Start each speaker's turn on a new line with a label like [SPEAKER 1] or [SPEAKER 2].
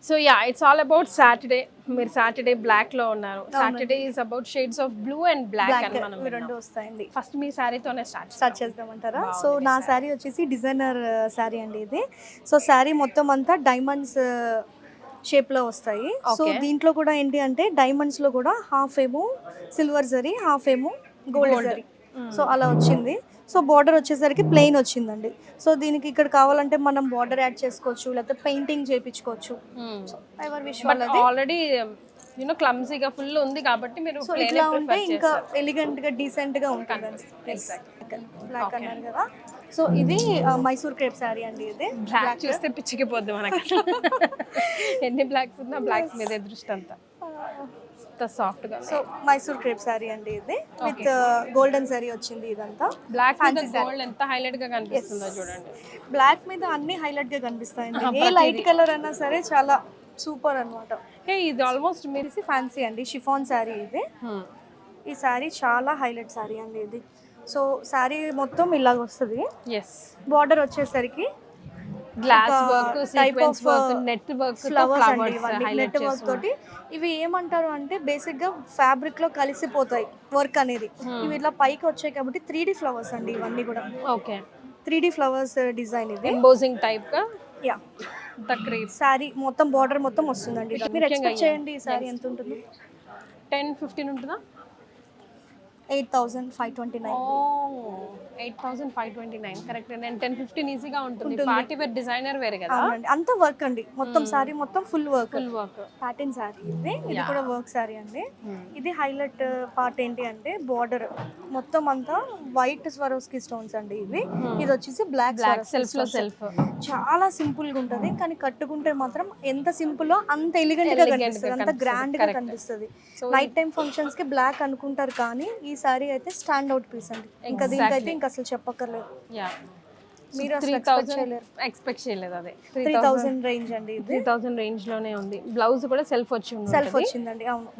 [SPEAKER 1] So ya it's all about Saturday. మీరు Saturday black లో ఉన్నారు. Saturday is about shades of blue and black అని మనం
[SPEAKER 2] ఇవి రెండు వస్తాయండి.
[SPEAKER 1] ఫస్ట్ మీ శారీతోనే
[SPEAKER 2] స్టార్ట్ చేద్దామంటారా? సో నా శారీ వచ్చేసి డిజైనర్ శారీ అండి ఇది. సో శారీ మొత్తం అంతా డైమండ్స్ షేప్లో వస్తాయి. సో దీంట్లో కూడా ఏంటి అంటే డైమండ్స్లో కూడా హాఫ్ ఏమో సిల్వర్ జరీ, హాఫ్ ఏమో గోల్డ్ జరీ. సో అలా వచ్చింది. సో బార్డర్ వచ్చేసరికి ప్లెయిన్ వచ్చిందండి. సో దీనికి ఇక్కడ కావాలంటే మనం బార్డర్ యాడ్ చేసుకోవచ్చు, లేకపోతే పెయింటింగ్ చేయించుకోవచ్చు. ఎవరి విష్ వాళ్ళది.
[SPEAKER 1] ఆల్రెడీ యూనో క్లమ్జీగా ఫుల్ ఉంది కాబట్టి మీరు
[SPEAKER 2] సో ఇట్లా ఉంటే ఇంకా ఎలిగెంట్ గా డీసెంట్ గా ఉంటుంది. బ్లాక్ అన్నారు కదా. సో ఇది మైసూర్ క్రేప్ శారీ అండి. ఇది
[SPEAKER 1] బ్లాక్ చూస్తే పిచ్చికిపోద్ది మనకి. ఎన్ని బ్లాక్స్ ఉన్నా బ్లాక్స్ మీద దృష్టి అంతా సాఫ్ట్ గా.
[SPEAKER 2] సో మైసూర్ క్రేప్ శారీ అండి ఇది, విత్ గోల్డెన్ శారీ వచ్చింది. ఇదంతా
[SPEAKER 1] బ్లాక్ మీద గోల్డ్ ఎంత హైలైట్ గా కనిపిస్తుందో చూడండి.
[SPEAKER 2] బ్లాక్ మీద అన్ని హైలైట్ గా కనిపిస్తాయండి. ఏ లైట్ కలర్ అయినా సరే చాలా సూపర్ అన్నమాట.
[SPEAKER 1] ఇది ఆల్మోస్ట్ మీరు
[SPEAKER 2] ఫ్యాన్సీ అండి, షిఫాన్ శారీ ఇది. ఈ శారీ చాలా హైలైట్ శారీ అండి ఇది. సో శారీ మొత్తం ఇలాగ వస్తుంది. బార్డర్ వచ్చేసరికి
[SPEAKER 1] glass work, sequence work, net work,
[SPEAKER 2] flowers అండి. ఇవన్నీ నెట్ వర్క్ తోటి. ఇవి ఏమంటారు అంటే బేసిక్ గా ఫ్యాబ్రిక్ లో కలిసిపోతాయి వర్క్ అనేది. ఇవి ఇట్లా పైకి వచ్చాయి కాబట్టి 3D ఫ్లవర్స్ అండి ఇవన్నీ కూడా.
[SPEAKER 1] ఓకే
[SPEAKER 2] 3D ఫ్లవర్స్ డిజైన్ ఇది.
[SPEAKER 1] ఎంబోజింగ్ టైప్ గా.
[SPEAKER 2] యా శారీ మొత్తం బార్డర్ మొత్తం వస్తుందండి. మీరు ఎక్స్పెక్ట్ చేయండి ఈ శారీ ఎంత ఉంటుంది?
[SPEAKER 1] 10-15 ఉంటుందా?
[SPEAKER 2] 8,529.
[SPEAKER 1] 8,529 కరెక్ట్. నేను 10-15 ఈజీగా ఉంటుంది. పార్టీ వేర్ డిజైనర్ వేర్ కదా.
[SPEAKER 2] అంత వర్క్ అండి మొత్తం. శారీ మొత్తం ఫుల్ వర్క్. ప్యాటర్న్ శారీ ఇది. ఇది కూడా వర్క్ శారీ అండి. ఇది హైలైట్ పార్ట్ ఏంటి అంటే బార్డర్ మొత్తం అంతా వైట్ స్వరోస్కి స్టోన్స్ అండి ఇవి. ఇది వచ్చేసి బ్లాక్
[SPEAKER 1] సెల్ఫ్ లో సెల్ఫ్.
[SPEAKER 2] చాలా సింపుల్ గా ఉంటది, కానీ కట్టుకుంటే మాత్రం ఎంత సింపుల్ అంత ఎలిగెంట్ గా కనిపిస్తుంది, అంత గ్రాండ్ గా కనిపిస్తుంది. నైట్ టైం ఫంక్షన్స్ కి బ్లాక్ అనుకుంటారు, కానీ ఈ సారీ అయితే స్టాండ్ అవుట్ పీస్ అండి. ఇంకా దీనికైతే ఇంకా అసలు చెప్పక్కర్లేదు.
[SPEAKER 1] మీరు ఎక్స్పెక్ట్ చేయలేదు. అదే
[SPEAKER 2] 3,000 రేంజ్ అండి.
[SPEAKER 1] 3,000 రేంజ్ లోనే ఉంది. బ్లౌజ్ కూడా సెల్ఫ్ వచ్చిందండి.
[SPEAKER 2] అవును.